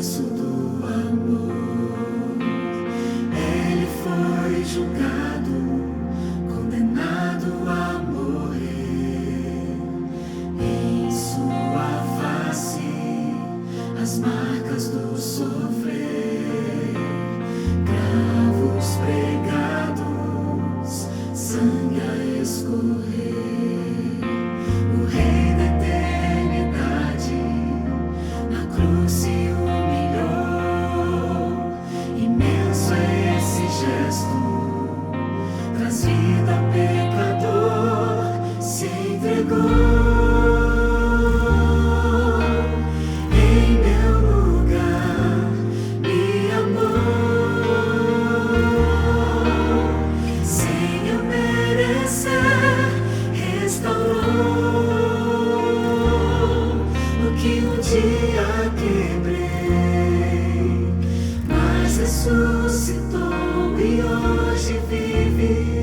preço do amor. Ele foi julgado, condenado a morrer. Em sua face, as marcas do sofrer. Cravos pregados, sangue a escorrer. O Rei da eternidade na cruz se humilhou. Imenso é esse gesto, traz vida ao pecador, se entregou. Em meu lugar me amou, sem eu merecer, restaurou o que um dia quebrei, mas ressuscitou e hoje vive.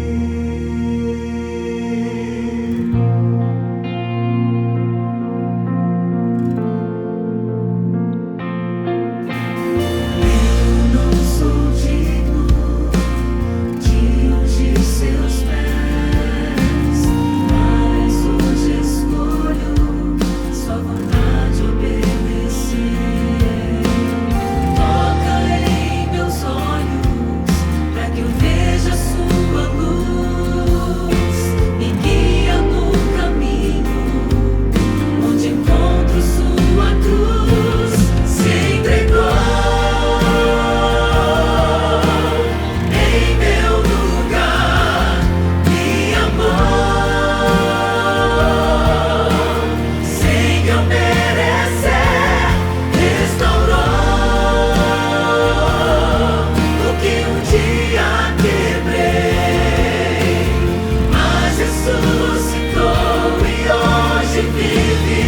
Eu não sou digno de ungir seus pés, mas hoje escolho sua vontade obedecer. Toca em meus olhos, pra que eu veja sua luz. Me guia no caminho, onde encontro sua cruz. Se entregou em meu lugar, me amou, sem eu merecer, restaurou o que um dia quebrei, mas ressuscitou e hoje vive.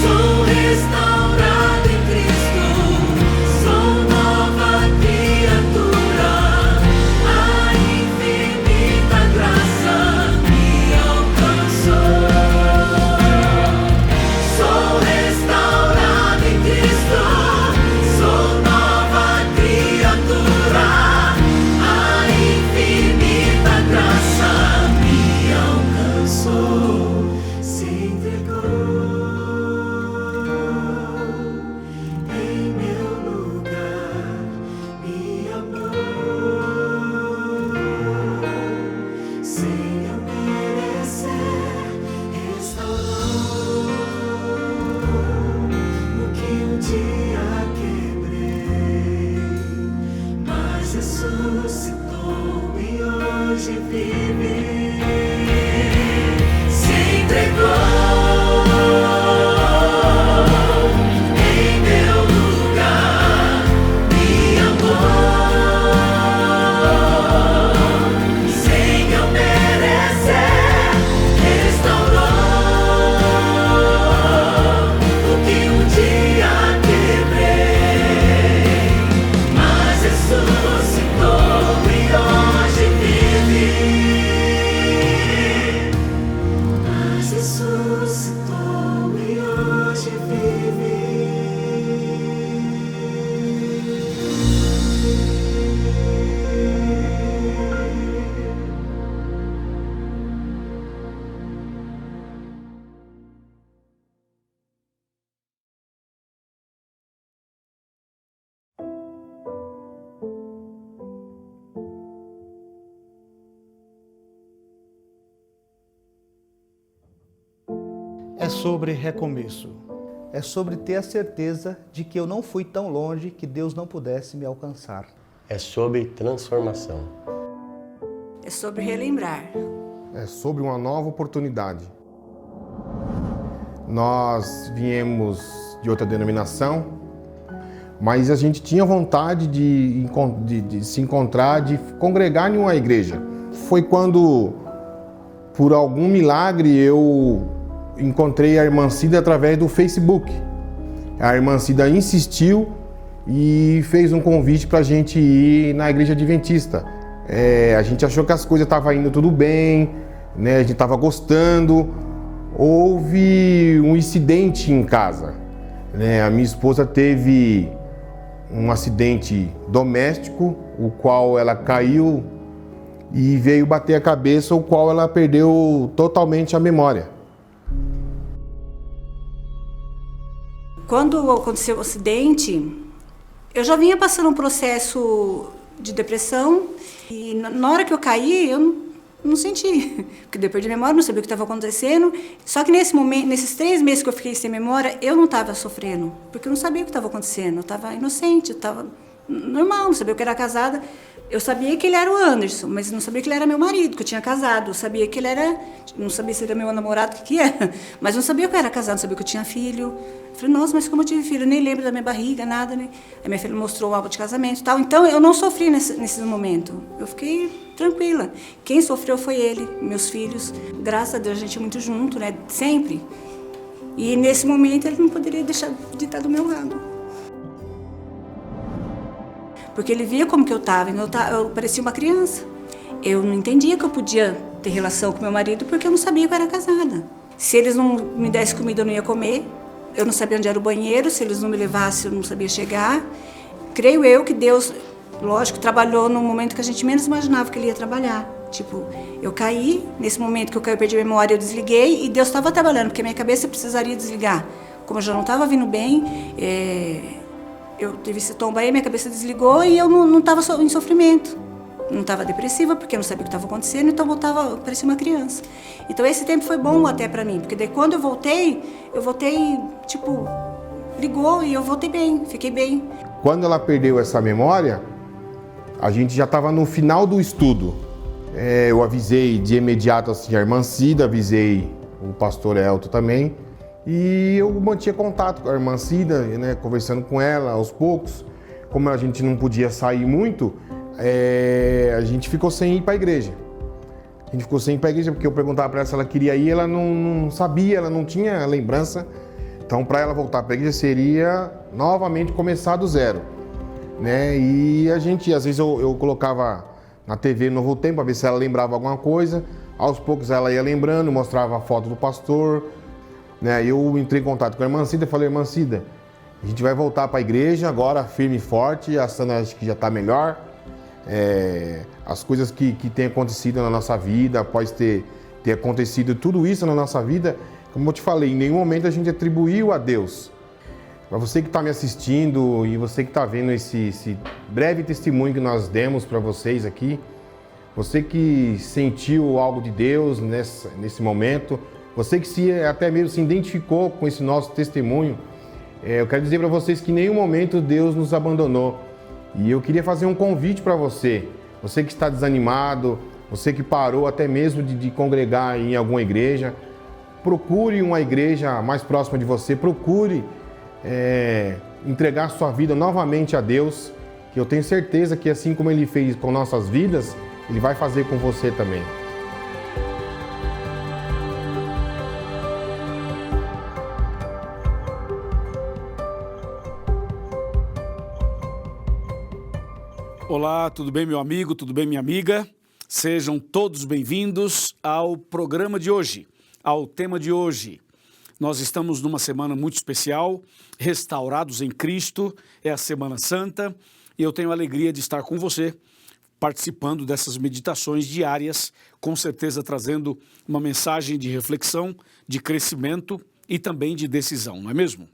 Sou restaurado em Cristo, sou nova criatura, a infinita graça me alcançou. Sou restaurado em Cristo, sou nova criatura, a infinita graça me alcançou, se entregou em meu lugar, me amou, sem eu merecer, restaurou o que um dia quebrei, mas ressuscitou e hoje vive. Se entregou em meu lugar, me amou, sem eu merecer, restaurou o que um dia quebrei, mas ressuscitou e hoje vive. Mas ressuscitou e hoje vive. É sobre recomeço. É sobre ter a certeza de que eu não fui tão longe que Deus não pudesse me alcançar. É sobre transformação. É sobre relembrar. É sobre uma nova oportunidade. Nós viemos de outra denominação, mas a gente tinha vontade de se encontrar, de congregar em uma igreja. Foi quando, por algum milagre, eu encontrei a irmã Cida através do Facebook. A irmã Cida insistiu e fez um convite para a gente ir na igreja adventista. A gente achou que as coisas estavam indo tudo bem, né? A gente estava gostando. houve um incidente em casa, né? A minha esposa teve um acidente doméstico, o qual ela caiu e veio bater a cabeça, o qual ela perdeu totalmente a memória. Quando aconteceu o acidente, eu já vinha passando um processo de depressão e na hora que eu caí, eu não senti, porque eu perdi a memória, não sabia o que estava acontecendo. Só que nesse momento, nesses 3 meses que eu fiquei sem memória, eu não estava sofrendo, porque eu não sabia o que estava acontecendo. Eu estava inocente, eu estava normal, não sabia que eu era casada. Eu sabia que ele era o Anderson, mas não sabia que ele era meu marido, que eu tinha casado. Eu sabia que ele era, não sabia se ele era meu namorado, o que era, mas não sabia que eu era casado, não sabia que eu tinha filho. Eu falei, nossa, mas como eu tive filho? Eu nem lembro da minha barriga, nada, né? Aí minha filha mostrou o álbum de casamento e tal. Então eu não sofri nesse momento. Eu fiquei tranquila. Quem sofreu foi ele, meus filhos. Graças a Deus a gente é muito junto, né? Sempre. E nesse momento ele não poderia deixar de estar do meu lado. Porque ele via como que eu estava, eu parecia uma criança. Eu não entendia que eu podia ter relação com meu marido porque eu não sabia que eu era casada. Se eles não me dessem comida, eu não ia comer. Eu não sabia onde era o banheiro, se eles não me levassem, eu não sabia chegar. Creio eu que Deus, lógico, trabalhou no momento que a gente menos imaginava que ele ia trabalhar. Tipo, eu caí, nesse momento que eu caí, eu perdi a memória, eu desliguei e Deus estava trabalhando, porque a minha cabeça precisaria desligar. Como eu já não estava vindo bem, eu tive esse tombo aí, minha cabeça desligou e eu não estava em sofrimento. Não estava depressiva, porque eu não sabia o que estava acontecendo, então eu parecia uma criança. Então esse tempo foi bom até para mim, porque daí quando eu voltei, tipo, ligou e eu voltei bem, fiquei bem. Quando ela perdeu essa memória, a gente já estava no final do estudo. Eu avisei de imediato assim, a irmã Cida, avisei o pastor Elton também, e eu mantinha contato com a irmã Cida, né, conversando com ela aos poucos. Como a gente não podia sair muito, a gente ficou sem ir para a igreja. A gente ficou sem ir para a igreja porque eu perguntava para ela se ela queria ir, ela não sabia, ela não tinha lembrança. Então, para ela voltar para a igreja seria novamente começar do zero, né? E a gente, às vezes eu colocava na TV Novo Tempo para ver se ela lembrava alguma coisa. Aos poucos ela ia lembrando, mostrava a foto do pastor, né? Eu entrei em contato com a irmã Cida e falei, irmã Cida, a gente vai voltar para a igreja agora firme e forte, a Sandra acho que já está melhor. As coisas que têm acontecido na nossa vida, após ter acontecido tudo isso na nossa vida, como eu te falei, em nenhum momento a gente atribuiu a Deus. Para você que está me assistindo e você que está vendo esse breve testemunho que nós demos para vocês aqui, você que sentiu algo de Deus nesse momento, você que até mesmo se identificou com esse nosso testemunho, eu quero dizer para vocês que em nenhum momento Deus nos abandonou. E eu queria fazer um convite para você que está desanimado, você que parou até mesmo de congregar em alguma igreja, procure uma igreja mais próxima de você, procure entregar sua vida novamente a Deus, que eu tenho certeza que assim como Ele fez com nossas vidas, Ele vai fazer com você também. Olá, tudo bem, meu amigo? Tudo bem, minha amiga? Sejam todos bem-vindos ao programa de hoje, ao tema de hoje. Nós estamos numa semana muito especial, restaurados em Cristo, é a Semana Santa, e eu tenho a alegria de estar com você, participando dessas meditações diárias, com certeza trazendo uma mensagem de reflexão, de crescimento e também de decisão, não é mesmo?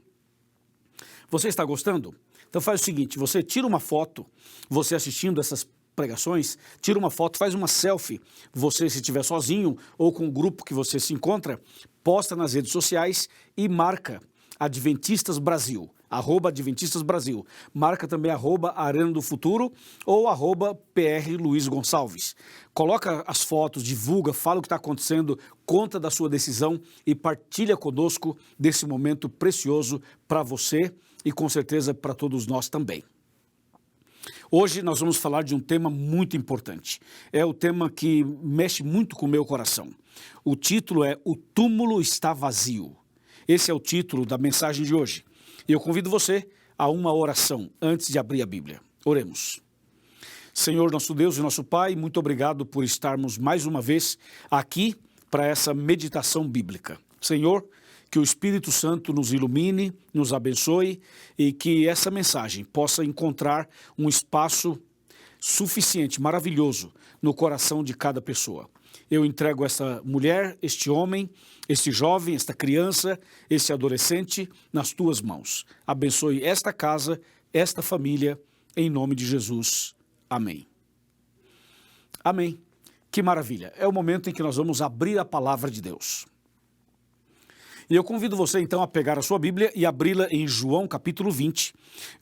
Você está gostando? Então faz o seguinte, você tira uma foto, você assistindo essas pregações, tira uma foto, faz uma selfie, você se estiver sozinho ou com um grupo que você se encontra, posta nas redes sociais e marca Adventistas Brasil, @Adventistas Brasil, marca também @Arena do Futuro ou @PR Luiz Gonçalves. Coloca as fotos, divulga, fala o que está acontecendo, conta da sua decisão e partilha conosco desse momento precioso para você e com certeza para todos nós também. Hoje nós vamos falar de um tema muito importante. É o tema que mexe muito com o meu coração. O título é O Túmulo Está Vazio. Esse é o título da mensagem de hoje. E eu convido você a uma oração antes de abrir a Bíblia. Oremos. Senhor, nosso Deus e nosso Pai, muito obrigado por estarmos mais uma vez aqui para essa meditação bíblica. Senhor, que o Espírito Santo nos ilumine, nos abençoe e que essa mensagem possa encontrar um espaço suficiente, maravilhoso, no coração de cada pessoa. Eu entrego essa mulher, este homem, este jovem, esta criança, este adolescente nas tuas mãos. Abençoe esta casa, esta família, em nome de Jesus. Amém. Amém. Que maravilha. É o momento em que nós vamos abrir a palavra de Deus. E eu convido você então a pegar a sua Bíblia e abri-la em João capítulo 20,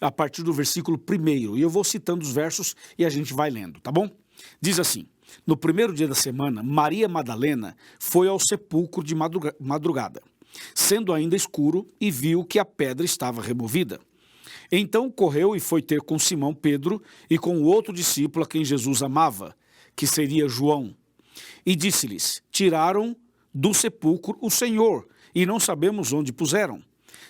a partir do versículo 1. E eu vou citando os versos e a gente vai lendo, tá bom? Diz assim: no primeiro dia da semana, Maria Madalena foi ao sepulcro de madrugada, sendo ainda escuro, e viu que a pedra estava removida. Então correu e foi ter com Simão Pedro e com o outro discípulo a quem Jesus amava, que seria João. E disse-lhes: tiraram do sepulcro o Senhor, e não sabemos onde puseram.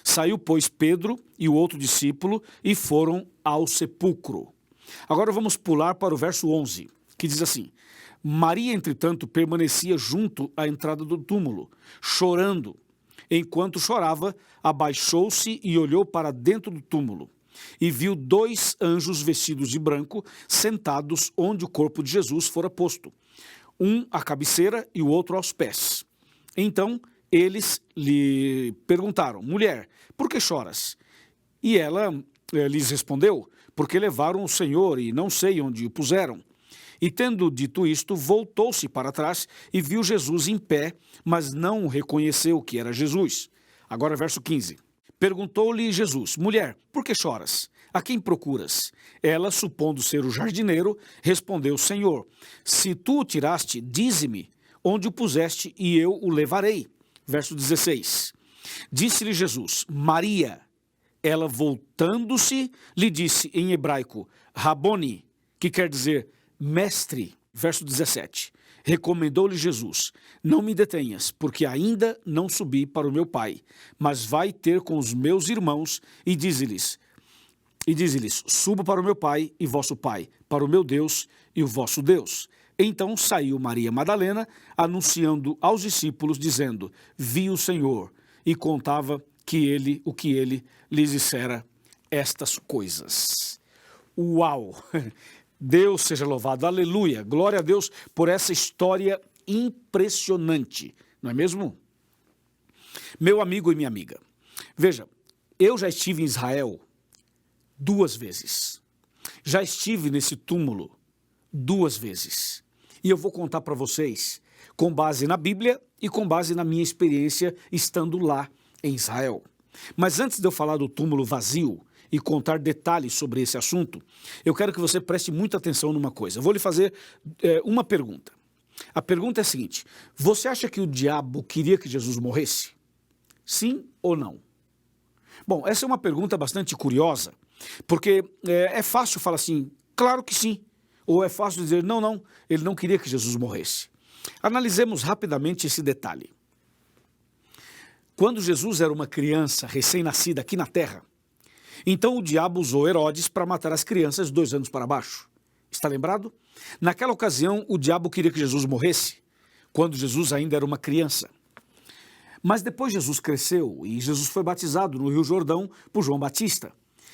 Saiu, pois, Pedro e o outro discípulo e foram ao sepulcro. Agora vamos pular para o verso 11, que diz assim: Maria, entretanto, permanecia junto à entrada do túmulo, chorando. Enquanto chorava, abaixou-se e olhou para dentro do túmulo, e viu 2 anjos vestidos de branco, sentados onde o corpo de Jesus fora posto, um à cabeceira e o outro aos pés. Então eles lhe perguntaram: mulher, por que choras? E ela lhes respondeu: porque levaram o Senhor e não sei onde o puseram. E tendo dito isto, voltou-se para trás e viu Jesus em pé, mas não reconheceu que era Jesus. Agora verso 15. Perguntou-lhe Jesus: mulher, por que choras? A quem procuras? Ela, supondo ser o jardineiro, respondeu: Senhor, se tu o tiraste, dize-me onde o puseste e eu o levarei. Verso 16. Disse-lhe Jesus: Maria. Ela, voltando-se, lhe disse em hebraico: Raboni, que quer dizer mestre. Verso 17. Recomendou-lhe Jesus: não me detenhas, porque ainda não subi para o meu Pai, mas vai ter com os meus irmãos e dize-lhes, subo para o meu Pai e vosso Pai, para o meu Deus e o vosso Deus. Então saiu Maria Madalena, anunciando aos discípulos, dizendo: vi o Senhor, e contava o que ele lhes dissera estas coisas. Uau! Deus seja louvado, aleluia, glória a Deus por essa história impressionante, não é mesmo? Meu amigo e minha amiga, veja, eu já estive em Israel 2 vezes, já estive nesse túmulo 2 vezes, e eu vou contar para vocês com base na Bíblia e com base na minha experiência estando lá em Israel. Mas antes de eu falar do túmulo vazio e contar detalhes sobre esse assunto, eu quero que você preste muita atenção numa coisa. Eu vou lhe fazer uma pergunta. A pergunta é a seguinte: você acha que o diabo queria que Jesus morresse? Sim ou não? Bom, essa é uma pergunta bastante curiosa, porque é fácil falar assim, claro que sim, ou é fácil dizer, não, ele não queria que Jesus morresse. Analisemos rapidamente esse detalhe. Quando Jesus era uma criança recém-nascida aqui na terra, então o diabo usou Herodes para matar as crianças 2 anos para baixo. Está lembrado? Naquela ocasião, o diabo queria que Jesus morresse, quando Jesus ainda era uma criança. Mas depois Jesus cresceu e Jesus foi batizado no Rio Jordão por João Batista.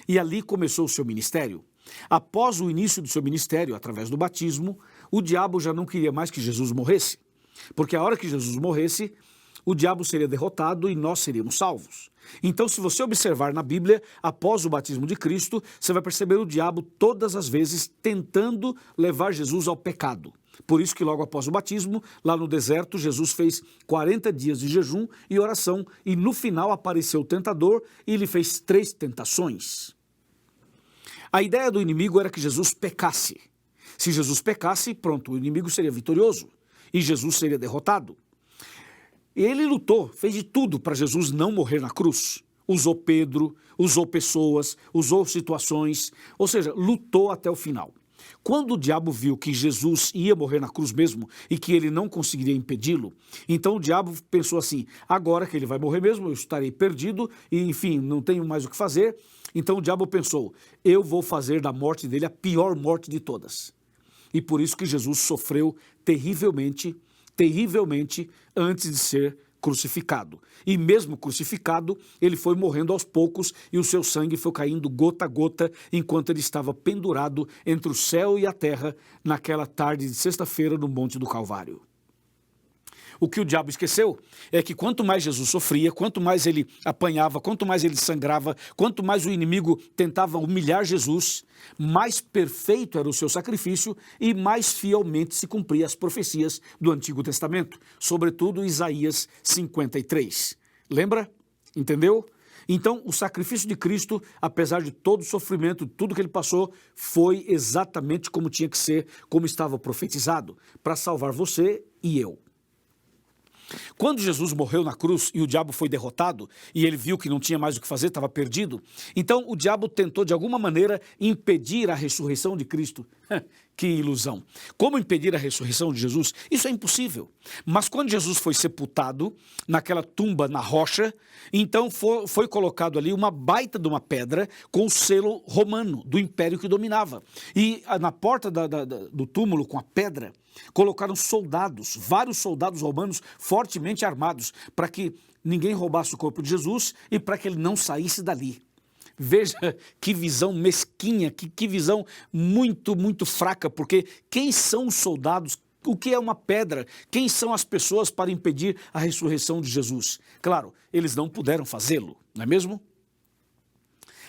E ali começou o seu ministério. Após o início do seu ministério, através do batismo, o diabo já não queria mais que Jesus morresse. Porque a hora que Jesus morresse, o diabo seria derrotado e nós seríamos salvos. Então, se você observar na Bíblia, após o batismo de Cristo, você vai perceber o diabo todas as vezes tentando levar Jesus ao pecado. Por isso que logo após o batismo, lá no deserto, Jesus fez 40 dias de jejum e oração, e no final apareceu o tentador e ele fez 3 tentações. A ideia do inimigo era que Jesus pecasse. Se Jesus pecasse, pronto, o inimigo seria vitorioso e Jesus seria derrotado. Ele lutou, fez de tudo para Jesus não morrer na cruz. Usou Pedro, usou pessoas, usou situações, ou seja, lutou até o final. Quando o diabo viu que Jesus ia morrer na cruz mesmo e que ele não conseguiria impedi-lo, então o diabo pensou assim, agora que ele vai morrer mesmo, eu estarei perdido e enfim, não tenho mais o que fazer. Então o diabo pensou, eu vou fazer da morte dele a pior morte de todas. E por isso que Jesus sofreu terrivelmente antes de ser crucificado. E mesmo crucificado, ele foi morrendo aos poucos e o seu sangue foi caindo gota a gota enquanto ele estava pendurado entre o céu e a terra naquela tarde de sexta-feira no Monte do Calvário. O que o diabo esqueceu é que quanto mais Jesus sofria, quanto mais ele apanhava, quanto mais ele sangrava, quanto mais o inimigo tentava humilhar Jesus, mais perfeito era o seu sacrifício e mais fielmente se cumpria as profecias do Antigo Testamento, sobretudo Isaías 53. Lembra? Entendeu? Então, o sacrifício de Cristo, apesar de todo o sofrimento, tudo que ele passou, foi exatamente como tinha que ser, como estava profetizado, para salvar você e eu. Quando Jesus morreu na cruz e o diabo foi derrotado, e ele viu que não tinha mais o que fazer, estava perdido, então o diabo tentou de alguma maneira impedir a ressurreição de Cristo. Que ilusão! Como impedir a ressurreição de Jesus? Isso é impossível. Mas quando Jesus foi sepultado naquela tumba na rocha, então foi colocado ali uma baita de uma pedra com o selo romano do império que dominava. E na porta do túmulo com a pedra, colocaram soldados, vários soldados romanos fortemente armados, para que ninguém roubasse o corpo de Jesus e para que ele não saísse dali. Veja que visão mesquinha, que visão muito, muito fraca, porque quem são os soldados? O que é uma pedra? Quem são as pessoas para impedir a ressurreição de Jesus? Claro, eles não puderam fazê-lo, não é mesmo?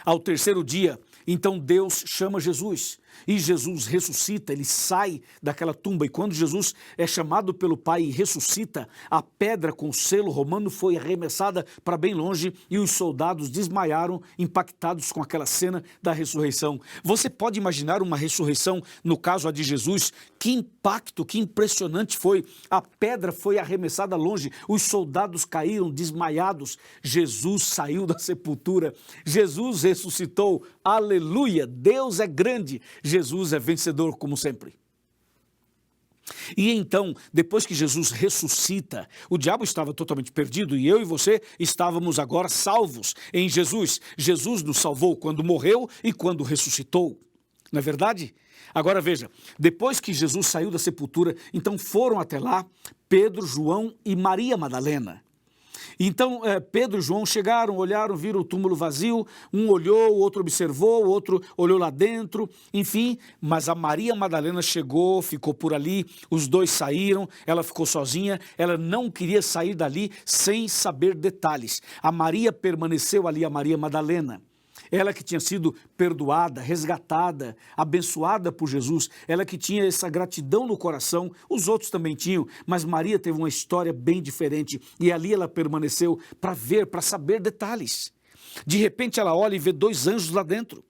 Ao terceiro dia, então Deus chama Jesus e Jesus ressuscita, ele sai daquela tumba e quando Jesus é chamado pelo Pai e ressuscita, a pedra com o selo romano foi arremessada para bem longe e os soldados desmaiaram impactados com aquela cena da ressurreição. Você pode imaginar uma ressurreição, no caso a de Jesus, que impacto, que impressionante foi. A pedra foi arremessada longe, os soldados caíram desmaiados, Jesus saiu da sepultura, Jesus ressuscitou, aleluia, Deus é grande, Jesus é vencedor como sempre. E então, depois que Jesus ressuscita, o diabo estava totalmente perdido e eu e você estávamos agora salvos em Jesus. Jesus nos salvou quando morreu e quando ressuscitou. Não é verdade? Agora veja, depois que Jesus saiu da sepultura, então foram até lá Pedro, João e Maria Madalena. Então, Pedro e João chegaram, olharam, viram o túmulo vazio, um olhou, o outro observou, o outro olhou lá dentro, enfim, mas a Maria Madalena chegou, ficou por ali, os dois saíram, ela ficou sozinha, ela não queria sair dali sem saber detalhes. A Maria permaneceu ali, a Maria Madalena. Ela que tinha sido perdoada, resgatada, abençoada por Jesus, ela que tinha essa gratidão no coração, os outros também tinham, mas Maria teve uma história bem diferente e ali ela permaneceu para ver, para saber detalhes. De repente ela olha e vê dois anjos lá dentro.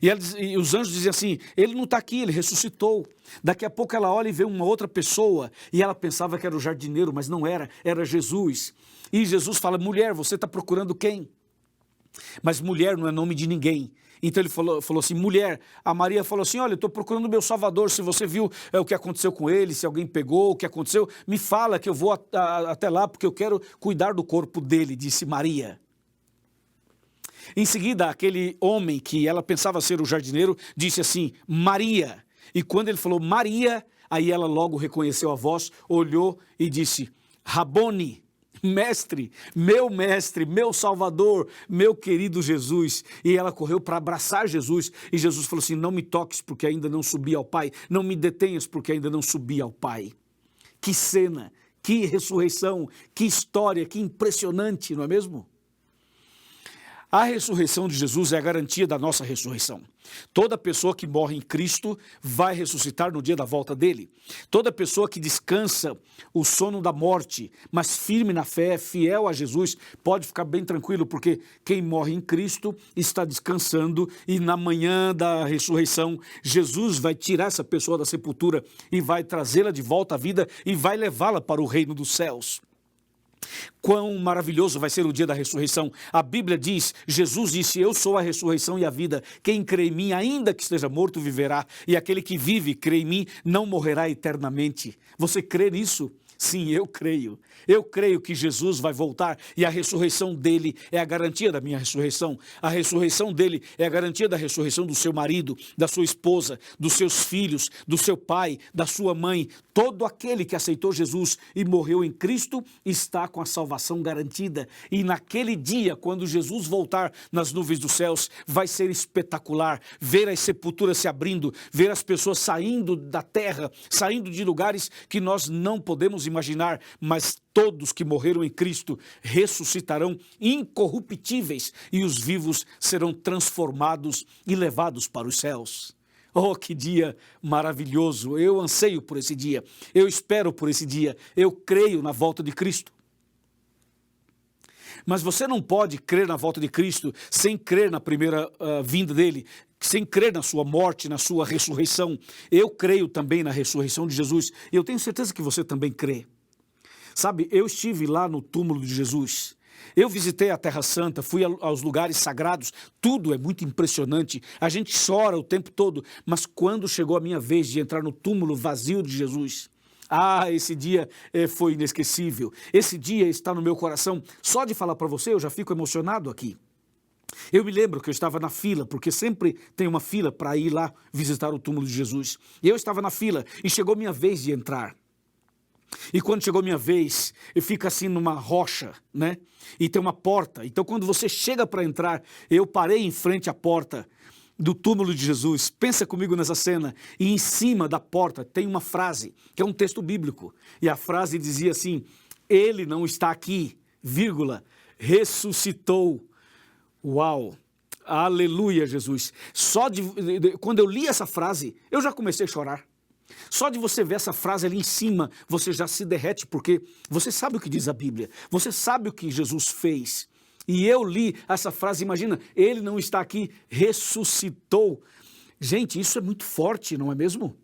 E os anjos dizem assim, ele não está aqui, ele ressuscitou. Daqui a pouco ela olha e vê uma outra pessoa e ela pensava que era o jardineiro, mas não era, era Jesus. E Jesus fala, mulher, você está procurando quem? Mas mulher não é nome de ninguém. Então ele falou assim, mulher, a Maria falou assim, olha, eu estou procurando o meu Salvador, se você viu o que aconteceu com ele, se alguém pegou, o que aconteceu, me fala que eu vou até lá, porque eu quero cuidar do corpo dele, disse Maria. Em seguida, aquele homem que ela pensava ser o jardineiro, disse assim, Maria. E quando ele falou Maria, aí ela logo reconheceu a voz, olhou e disse, Rabone. Mestre, meu Salvador, meu querido Jesus. E ela correu para abraçar Jesus. E Jesus falou assim, não me toques porque ainda não subi ao Pai. Não me detenhas porque ainda não subi ao Pai. Que cena, que ressurreição, que história, que impressionante, não é mesmo? A ressurreição de Jesus é a garantia da nossa ressurreição. Toda pessoa que morre em Cristo vai ressuscitar no dia da volta dele. Toda pessoa que descansa o sono da morte, mas firme na fé, fiel a Jesus, pode ficar bem tranquilo, porque quem morre em Cristo está descansando e na manhã da ressurreição, Jesus vai tirar essa pessoa da sepultura e vai trazê-la de volta à vida e vai levá-la para o reino dos céus. Quão maravilhoso vai ser o dia da ressurreição. A Bíblia diz, Jesus disse, eu sou a ressurreição e a vida. Quem crê em mim, ainda que esteja morto, viverá. E aquele que vive, crê em mim, não morrerá eternamente. Você crê nisso? Sim, eu creio. Eu creio que Jesus vai voltar e a ressurreição dele é a garantia da minha ressurreição. A ressurreição dele é a garantia da ressurreição do seu marido, da sua esposa, dos seus filhos, do seu pai, da sua mãe. Todo aquele que aceitou Jesus e morreu em Cristo está com a salvação garantida. E naquele dia, quando Jesus voltar nas nuvens dos céus, vai ser espetacular ver as sepulturas se abrindo, ver as pessoas saindo da terra, saindo de lugares que nós não podemos imaginar, mas todos que morreram em Cristo ressuscitarão incorruptíveis e os vivos serão transformados e levados para os céus. Oh, que dia maravilhoso! Eu anseio por esse dia, eu espero por esse dia, eu creio na volta de Cristo. Mas você não pode crer na volta de Cristo sem crer na primeira vinda dele, sem crer na sua morte, na sua ressurreição. Eu creio também na ressurreição de Jesus e eu tenho certeza que você também crê. Sabe, eu estive lá no túmulo de Jesus. Eu visitei a Terra Santa, fui aos lugares sagrados, tudo é muito impressionante. A gente chora o tempo todo, mas quando chegou a minha vez de entrar no túmulo vazio de Jesus, esse dia foi inesquecível. Esse dia está no meu coração. Só de falar para você, eu já fico emocionado aqui. Eu me lembro que eu estava na fila, porque sempre tem uma fila para ir lá visitar o túmulo de Jesus. E eu estava na fila e chegou minha vez de entrar. E quando chegou minha vez, eu fico assim numa rocha, né? E tem uma porta. Então quando você chega para entrar, eu parei em frente à porta do túmulo de Jesus. Pensa comigo nessa cena. E em cima da porta tem uma frase, que é um texto bíblico. E a frase dizia assim: ele não está aqui, vírgula, ressuscitou. Uau! Aleluia, Jesus. Quando eu li essa frase, eu já comecei a chorar. Só de você ver essa frase ali em cima, você já se derrete, porque você sabe o que diz a Bíblia, você sabe o que Jesus fez. E eu li essa frase, imagina, ele não está aqui, ressuscitou. Gente, isso é muito forte, não é mesmo?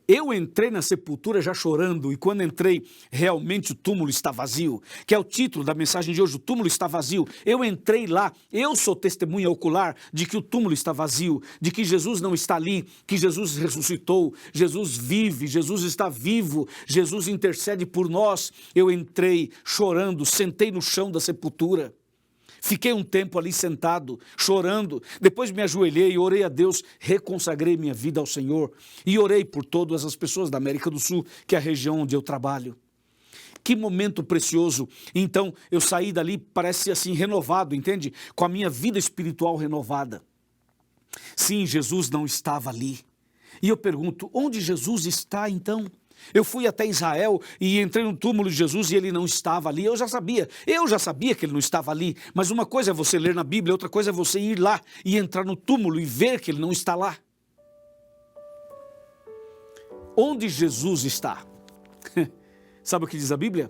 Eu entrei na sepultura já chorando, e quando entrei, realmente o túmulo está vazio, que é o título da mensagem de hoje, o túmulo está vazio. Eu entrei lá, eu sou testemunha ocular de que o túmulo está vazio, de que Jesus não está ali, que Jesus ressuscitou, Jesus vive, Jesus está vivo, Jesus intercede por nós. Eu entrei chorando, sentei no chão da sepultura. Fiquei um tempo ali sentado, chorando, depois me ajoelhei, orei a Deus, reconsagrei minha vida ao Senhor e orei por todas as pessoas da América do Sul, que é a região onde eu trabalho. Que momento precioso. Então eu saí dali, parece assim, renovado, entende? Com a minha vida espiritual renovada. Sim, Jesus não estava ali. E eu pergunto, onde Jesus está então? Eu fui até Israel e entrei no túmulo de Jesus e ele não estava ali. Eu já sabia que ele não estava ali. Mas uma coisa é você ler na Bíblia, outra coisa é você ir lá e entrar no túmulo e ver que ele não está lá. Onde Jesus está? Sabe o que diz a Bíblia?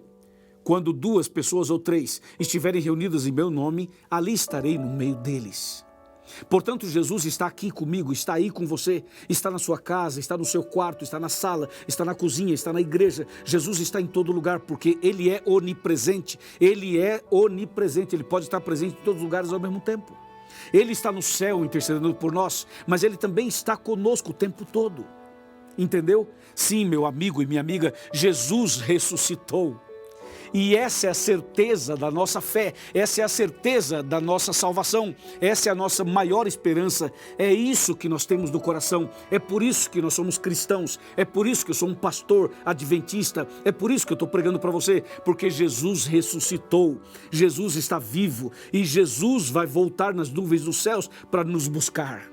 Quando 2 pessoas ou 3 estiverem reunidas em meu nome, ali estarei no meio deles. Portanto, Jesus está aqui comigo, está aí com você, está na sua casa, está no seu quarto, está na sala, está na cozinha, está na igreja. Jesus está em todo lugar porque Ele é onipresente, Ele pode estar presente em todos os lugares ao mesmo tempo. Ele está no céu intercedendo por nós, mas Ele também está conosco o tempo todo, entendeu? Sim, meu amigo e minha amiga, Jesus ressuscitou. E essa é a certeza da nossa fé, essa é a certeza da nossa salvação, essa é a nossa maior esperança, é isso que nós temos no coração, é por isso que nós somos cristãos, é por isso que eu sou um pastor adventista, é por isso que eu estou pregando para você, porque Jesus ressuscitou, Jesus está vivo e Jesus vai voltar nas nuvens dos céus para nos buscar.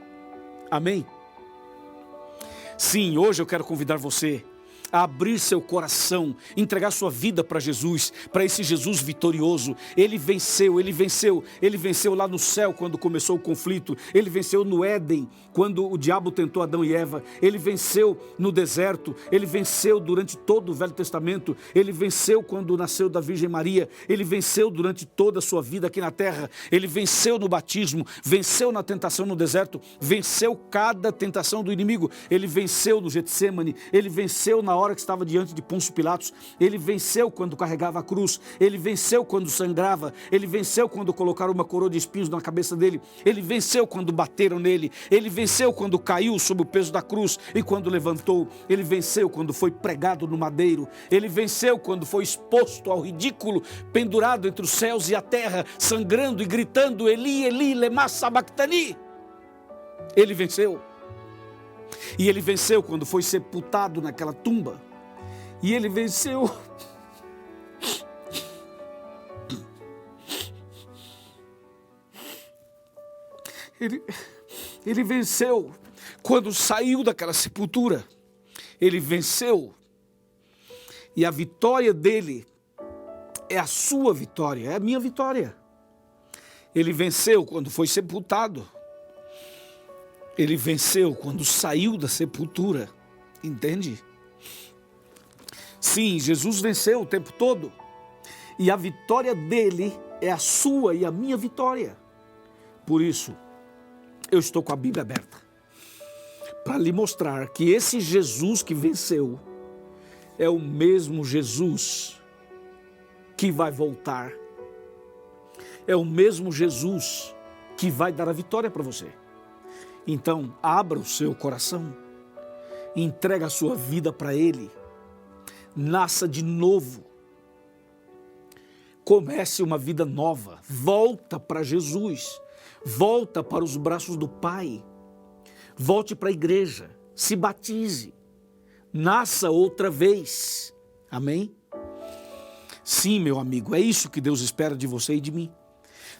Amém? Sim, hoje eu quero convidar você a abrir seu coração, entregar sua vida para Jesus, para esse Jesus vitorioso. Ele venceu lá no céu quando começou o conflito, ele venceu no Éden, quando o diabo tentou Adão e Eva, ele venceu no deserto, ele venceu durante todo o Velho Testamento, ele venceu quando nasceu da Virgem Maria, ele venceu durante toda a sua vida aqui na terra, ele venceu no batismo, venceu na tentação no deserto, venceu cada tentação do inimigo, ele venceu no Getsemane, ele venceu na hora que estava diante de Pôncio Pilatos. Ele venceu quando carregava a cruz. Ele venceu quando sangrava. Ele venceu quando colocaram uma coroa de espinhos na cabeça dele. Ele venceu quando bateram nele. Ele venceu quando caiu sob o peso da cruz e quando levantou. Ele venceu quando foi pregado no madeiro. Ele venceu quando foi exposto ao ridículo, pendurado entre os céus e a terra, sangrando e gritando: Eli, Eli, lema sabachthani. Ele venceu. E ele venceu quando foi sepultado naquela tumba. E ele venceu ele venceu quando saiu daquela sepultura. Ele venceu. E a vitória dele é a sua vitória, é a minha vitória. Ele venceu quando foi sepultado. Ele venceu quando saiu da sepultura, entende? Sim, Jesus venceu o tempo todo. E a vitória dele é a sua e a minha vitória. Por isso, eu estou com a Bíblia aberta para lhe mostrar que esse Jesus que venceu é o mesmo Jesus que vai voltar. É o mesmo Jesus que vai dar a vitória para você. Então, abra o seu coração, entrega a sua vida para Ele, nasça de novo, comece uma vida nova, volta para Jesus, volta para os braços do Pai, volte para a igreja, se batize, nasça outra vez, amém? Sim, meu amigo, é isso que Deus espera de você e de mim.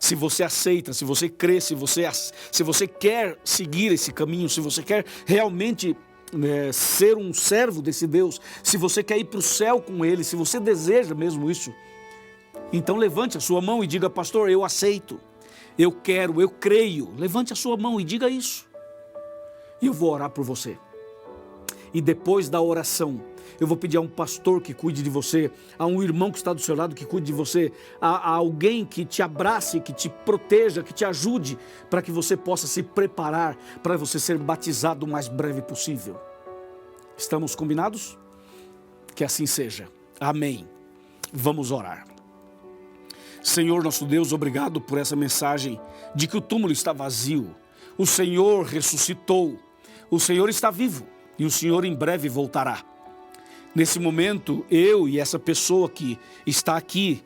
Se você aceita, se você crê, se você quer seguir esse caminho, se você quer realmente ser um servo desse Deus, se você quer ir para o céu com Ele, se você deseja mesmo isso, então levante a sua mão e diga: pastor, eu aceito, eu quero, eu creio. Levante a sua mão e diga isso. E eu vou orar por você. E depois da oração, eu vou pedir a um pastor que cuide de você, a um irmão que está do seu lado que cuide de você, a alguém que te abrace, que te proteja, que te ajude, para que você possa se preparar para você ser batizado o mais breve possível. Estamos combinados? Que assim seja. Amém. Vamos orar. Senhor nosso Deus, obrigado por essa mensagem de que o túmulo está vazio. O Senhor ressuscitou. O Senhor está vivo e o Senhor em breve voltará. Nesse momento, eu e essa pessoa que está aqui,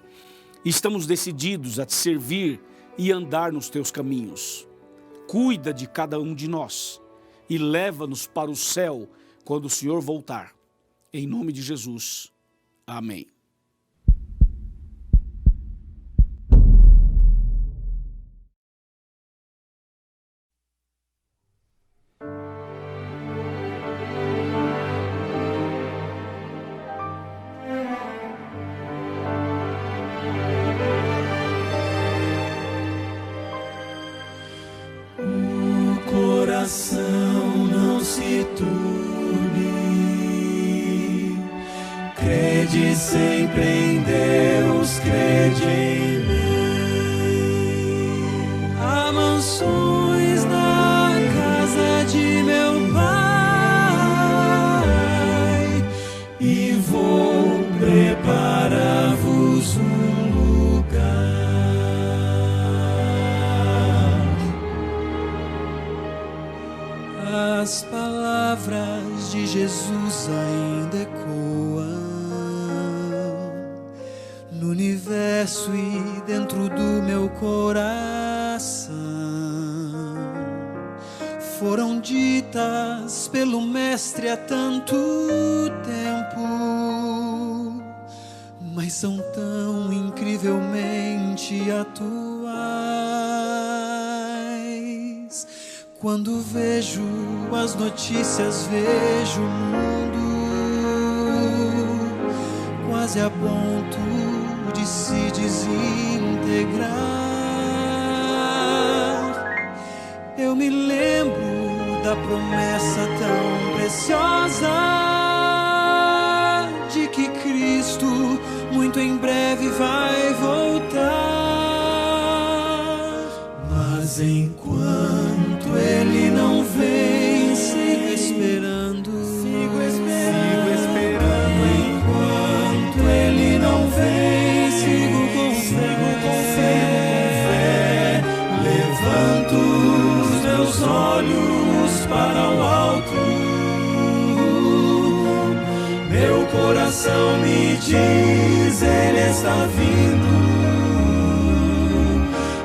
estamos decididos a te servir e andar nos teus caminhos. Cuida de cada um de nós e leva-nos para o céu quando o Senhor voltar. Em nome de Jesus. Amém. Não se turbe, crede sempre em Deus, crede em mim. Há mansões na casa de meu Pai e vou preparar-vos um lugar. As palavras de Jesus ainda ecoam no universo e dentro do meu coração. Foram ditas pelo Mestre há tanto tempo, mas são tão incrivelmente atuais. Quando vejo as notícias, vejo o mundo quase a ponto de se desintegrar. Eu me lembro da promessa tão preciosa de que Cristo muito em breve vai voltar. Mas enquanto Ele não vem, sigo esperando, sigo esperando. olhos para o alto. Meu coração me diz, Ele está vindo.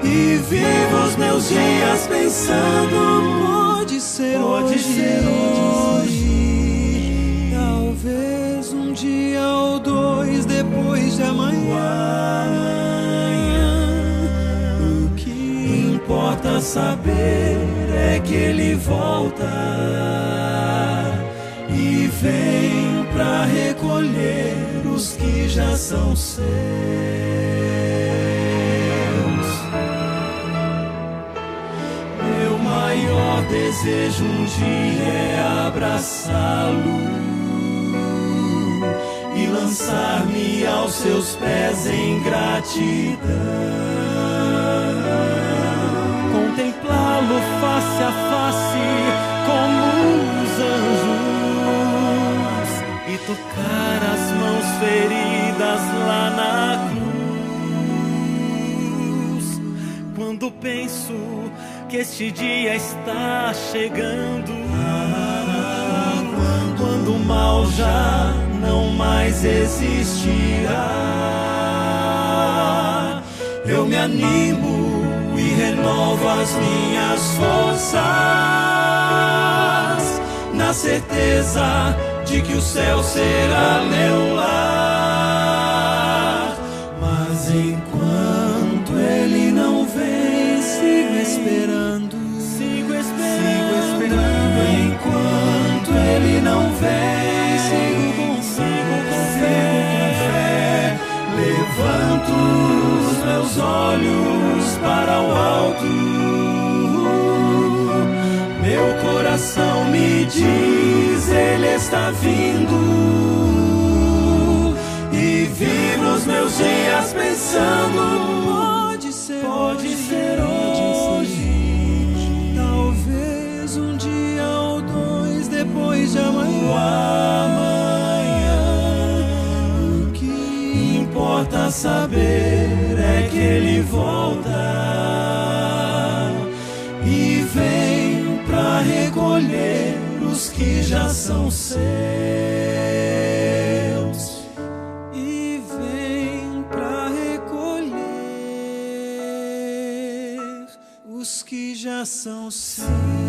E vivo os meus dias pensando, pode ser hoje. Talvez um dia ou dois depois de amanhã. O que importa saber é que Ele volta e vem pra recolher os que já são seus. Meu maior desejo um dia é abraçá-lo e lançar-me aos seus pés em gratidão, contemplá-lo face a face como os anjos e tocar as mãos feridas lá na cruz. Quando penso que este dia está chegando, quando o mal já não mais existirá, eu me animo e renovo as minhas forças, na certeza de que o céu será meu lar. Mas enquanto Ele não vem, sigo esperando. Enquanto Ele não vem, sigo com fé. Levanto os meus olhos para o alto. Meu coração me diz, Ele está vindo. E vivo os meus dias pensando, pode ser hoje. Talvez um dia ou dois depois de amanhã. O que importa saber é que Ele volta e vem pra recolher os que já são seus. E vem pra recolher os que já são seus.